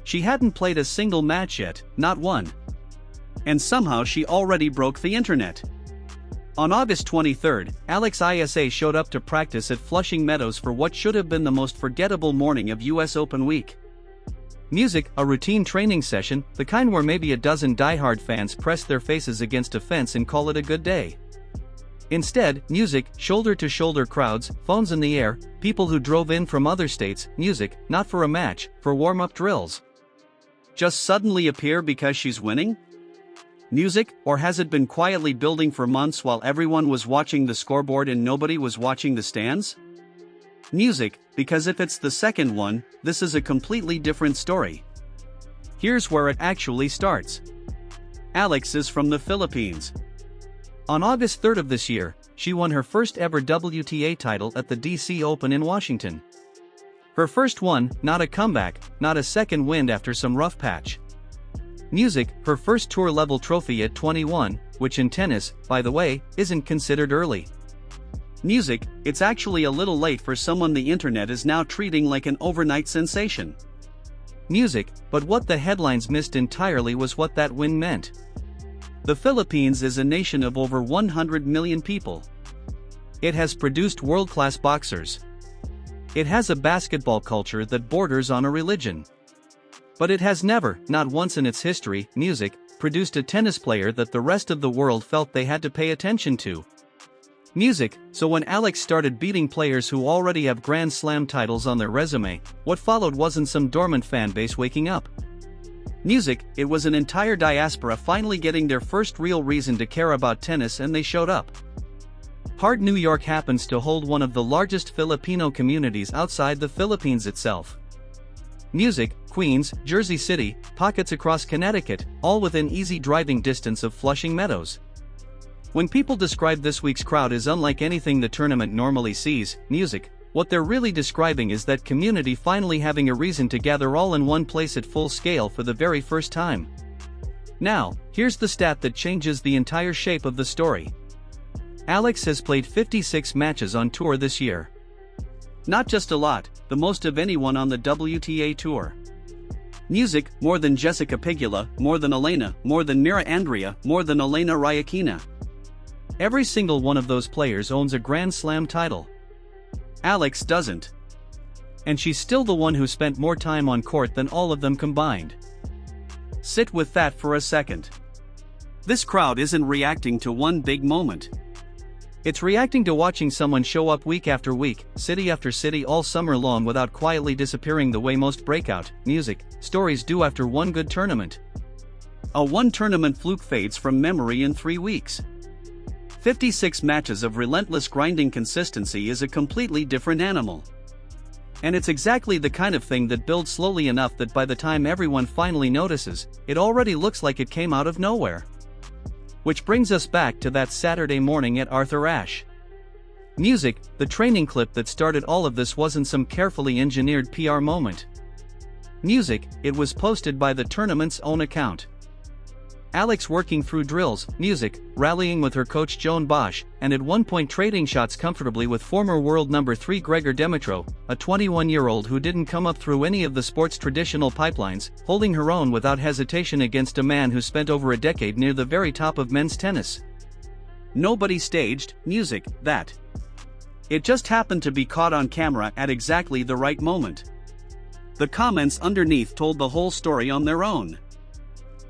She hadn't played a single match yet, not one. And somehow she already broke the internet. On August 23, Alex Eala showed up to practice at Flushing Meadows for what should have been the most forgettable morning of US Open week. Music, a routine training session, the kind where maybe a dozen diehard fans press their faces against a fence and call it a good day. Instead, music, shoulder-to-shoulder crowds, phones in the air, people who drove in from other states, music, not for a match, for warm-up drills. Just suddenly appear because she's winning? Music, or has it been quietly building for months while everyone was watching the scoreboard and nobody was watching the stands? Music, because if it's the second one, this is a completely different story. Here's where it actually starts. Alex is from the Philippines. On August 3 of this year, she won her first ever WTA title at the DC Open in Washington. Her first one, not a comeback, not a second wind after some rough patch. Music, her first tour-level trophy at 21, which in tennis, by the way, isn't considered early. Music, it's actually a little late for someone the internet is now treating like an overnight sensation. Music, but what the headlines missed entirely was what that win meant. The Philippines is a nation of over 100 million people. It has produced world-class boxers. It has a basketball culture that borders on a religion. But it has never, not once in its history, music, produced a tennis player that the rest of the world felt they had to pay attention to. Music, so when Alex started beating players who already have Grand Slam titles on their resume, what followed wasn't some dormant fan base waking up. Music, it was an entire diaspora finally getting their first real reason to care about tennis, and they showed up. Hard New York happens to hold one of the largest Filipino communities outside the Philippines itself. Music, Queens, Jersey City, pockets across Connecticut, all within easy driving distance of Flushing Meadows. When people describe this week's crowd as unlike anything the tournament normally sees, music, what they're really describing is that community finally having a reason to gather all in one place at full scale for the very first time. Now, here's the stat that changes the entire shape of the story. Alex has played 56 matches on tour this year. Not just a lot, the most of anyone on the WTA tour. Music, more than Jessica Pegula, more than Elena, more than Mira Andrea, more than Elena Rybakina. Every single one of those players owns a Grand Slam title. Alex doesn't. And she's still the one who spent more time on court than all of them combined. Sit with that for a second. This crowd isn't reacting to one big moment. It's reacting to watching someone show up week after week, city after city all summer long without quietly disappearing the way most breakout music stories do after one good tournament. A one-tournament fluke fades from memory in 3 weeks. 56 matches of relentless grinding consistency is a completely different animal. And it's exactly the kind of thing that builds slowly enough that by the time everyone finally notices, it already looks like it came out of nowhere. Which brings us back to that Saturday morning at Arthur Ashe. Music, the training clip that started all of this wasn't some carefully engineered PR moment. Music, it was posted by the tournament's own account. Alex working through drills, music, rallying with her coach Joan Bosch, and at one point trading shots comfortably with former world number 3 Gregor Dimitrov, a 21-year-old who didn't come up through any of the sport's traditional pipelines, holding her own without hesitation against a man who spent over a decade near the very top of men's tennis. Nobody staged music, that. It just happened to be caught on camera at exactly the right moment. The comments underneath told the whole story on their own.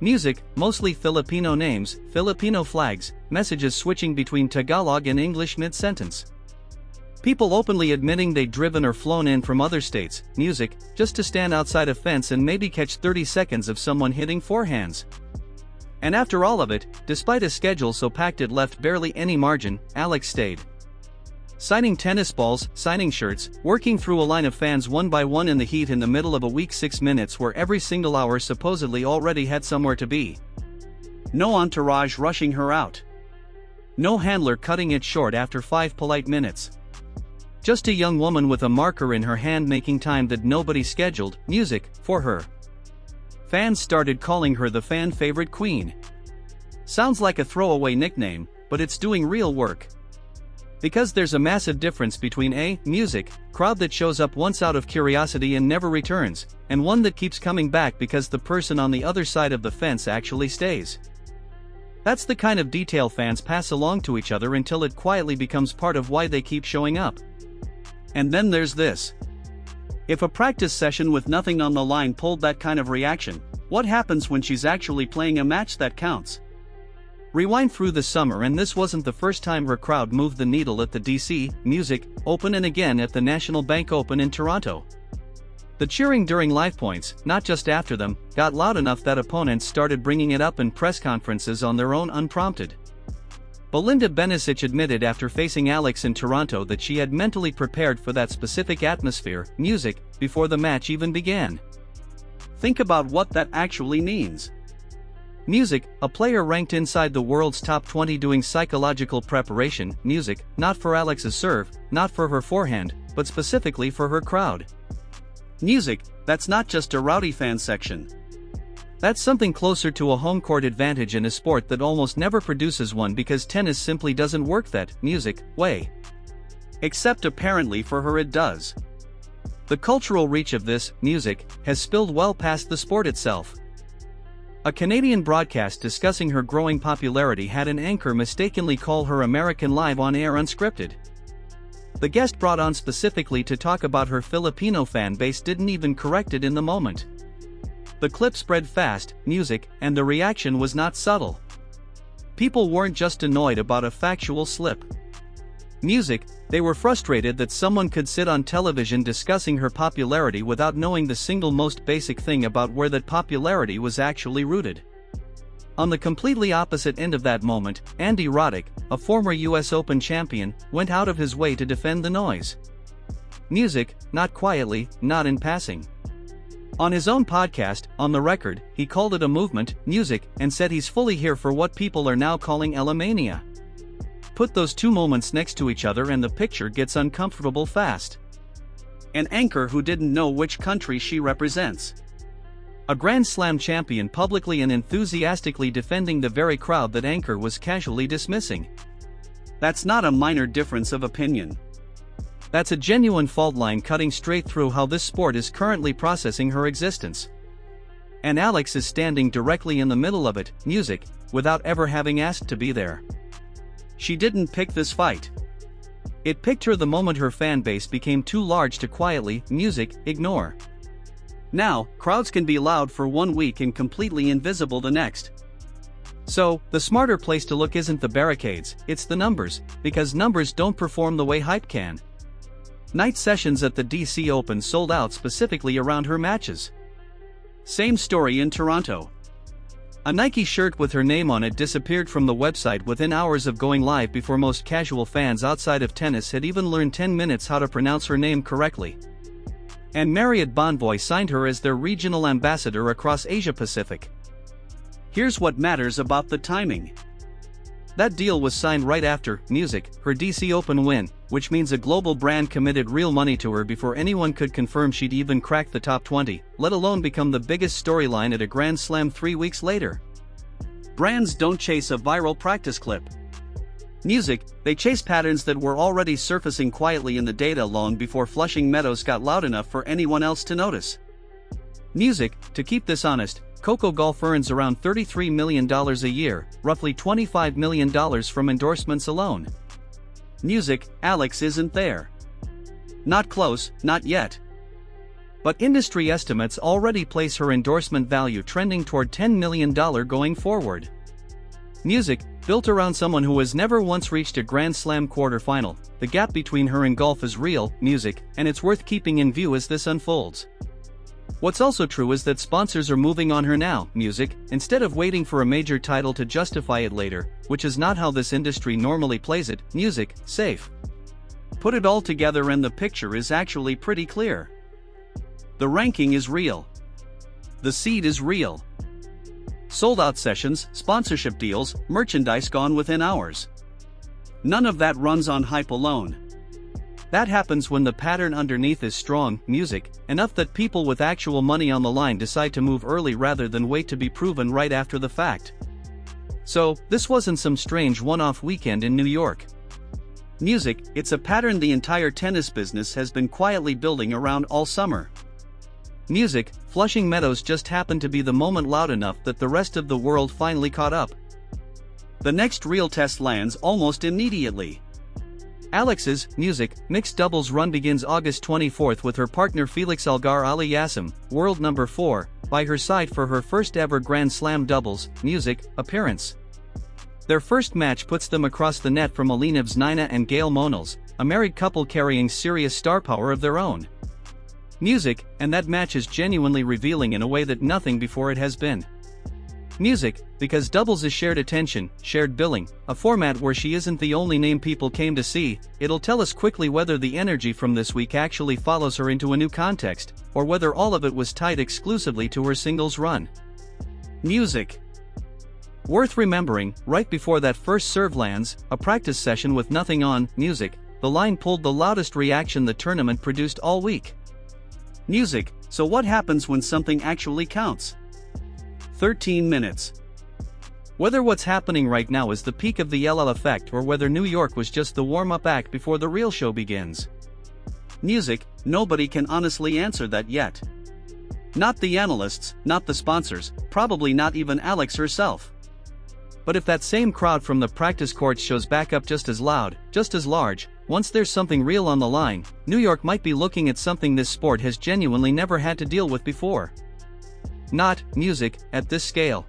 Music, mostly Filipino names, Filipino flags, messages switching between Tagalog and English mid-sentence. People openly admitting they'd driven or flown in from other states, music, just to stand outside a fence and maybe catch 30 seconds of someone hitting forehands. And after all of it, despite a schedule so packed it left barely any margin, Alex stayed. Signing tennis balls, signing shirts, working through a line of fans one by one in the heat in the middle of a week 6 minutes where every single hour supposedly already had somewhere to be. No entourage rushing her out. No handler cutting it short after 5 polite minutes. Just a young woman with a marker in her hand making time that nobody scheduled, music, for her. Fans started calling her the fan favorite queen. Sounds like a throwaway nickname, but it's doing real work. Because there's a massive difference between a music crowd that shows up once out of curiosity and never returns, and one that keeps coming back because the person on the other side of the fence actually stays. That's the kind of detail fans pass along to each other until it quietly becomes part of why they keep showing up. And then there's this. If a practice session with nothing on the line pulled that kind of reaction, what happens when she's actually playing a match that counts? Rewind through the summer, and this wasn't the first time her crowd moved the needle at the DC Music Open and again at the National Bank Open in Toronto. The cheering during live points, not just after them, got loud enough that opponents started bringing it up in press conferences on their own unprompted. Belinda Bencic admitted after facing Alex in Toronto that she had mentally prepared for that specific atmosphere, music, before the match even began. Think about what that actually means. Music, a player ranked inside the world's top 20 doing psychological preparation, music, not for Alex's serve, not for her forehand, but specifically for her crowd. Music, that's not just a rowdy fan section. That's something closer to a home court advantage in a sport that almost never produces one because tennis simply doesn't work that music way. Except apparently for her it does. The cultural reach of this music has spilled well past the sport itself. A Canadian broadcast discussing her growing popularity had an anchor mistakenly call her American Live on air unscripted. The guest brought on specifically to talk about her Filipino fan base didn't even correct it in the moment. The clip spread fast, music, and the reaction was not subtle. People weren't just annoyed about a factual slip. Music, they were frustrated that someone could sit on television discussing her popularity without knowing the single most basic thing about where that popularity was actually rooted. On the completely opposite end of that moment, Andy Roddick, a former US Open champion, went out of his way to defend the noise. Music, not quietly, not in passing. On his own podcast, On the Record, he called it a movement, music, and said he's fully here for what people are now calling Eala mania. Put those two moments next to each other and the picture gets uncomfortable fast. An anchor who didn't know which country she represents. A Grand Slam champion publicly and enthusiastically defending the very crowd that anchor was casually dismissing. That's not a minor difference of opinion. That's a genuine fault line cutting straight through how this sport is currently processing her existence. And Alex is standing directly in the middle of it, music, without ever having asked to be there. She didn't pick this fight. It picked her the moment her fan base became too large to quietly, music, ignore. Now, crowds can be loud for 1 week and completely invisible the next. So, the smarter place to look isn't the barricades, it's the numbers, because numbers don't perform the way hype can. Night sessions at the DC Open sold out specifically around her matches. Same story in Toronto. A Nike shirt with her name on it disappeared from the website within hours of going live before most casual fans outside of tennis had even learned 10 minutes how to pronounce her name correctly. And Marriott Bonvoy signed her as their regional ambassador across Asia Pacific. Here's what matters about the timing. That deal was signed right after music, her DC Open win, which means a global brand committed real money to her before anyone could confirm she'd even crack the top 20, let alone become the biggest storyline at a Grand Slam 3 weeks later. Brands don't chase a viral practice clip. Music, they chase patterns that were already surfacing quietly in the data long before Flushing Meadows got loud enough for anyone else to notice. Music, to keep this honest, Coco Gauff earns around $33 million a year, roughly $25 million from endorsements alone. Music, Alex isn't there. Not close, not yet. But industry estimates already place her endorsement value trending toward $10 million going forward. Music, built around someone who has never once reached a Grand Slam quarterfinal, the gap between her and golf is real, music, and it's worth keeping in view as this unfolds. What's also true is that sponsors are moving on her now, music, instead of waiting for a major title to justify it later, which is not how this industry normally plays it, music, safe. Put it all together and the picture is actually pretty clear. The ranking is real. The seed is real. Sold out sessions, sponsorship deals, merchandise gone within hours. None of that runs on hype alone. That happens when the pattern underneath is strong, music, enough that people with actual money on the line decide to move early rather than wait to be proven right after the fact. So, this wasn't some strange one-off weekend in New York. Music, it's a pattern the entire tennis business has been quietly building around all summer. Music, Flushing Meadows just happened to be the moment loud enough that the rest of the world finally caught up. The next real test lands almost immediately. Alex's music mixed doubles run begins August 24th with her partner Felix Auger-Aliassime, world number 4, by her side for her first ever Grand Slam doubles music appearance. Their first match puts them across the net from Malinev's Nina and Gail Monal's, a married couple carrying serious star power of their own. Music, and that match is genuinely revealing in a way that nothing before it has been. Music, because doubles is shared attention, shared billing, a format where she isn't the only name people came to see. It'll tell us quickly whether the energy from this week actually follows her into a new context, or whether all of it was tied exclusively to her singles run. Music. Worth remembering, right before that first serve lands, a practice session with nothing on music, the line pulled the loudest reaction the tournament produced all week. Music, so what happens when something actually counts? 13 minutes. Whether what's happening right now is the peak of the Eala Effect or whether New York was just the warm-up act before the real show begins. Music, nobody can honestly answer that yet. Not the analysts, not the sponsors, probably not even Alex herself. But if that same crowd from the practice courts shows back up just as loud, just as large, once there's something real on the line, New York might be looking at something this sport has genuinely never had to deal with before. Not music at this scale.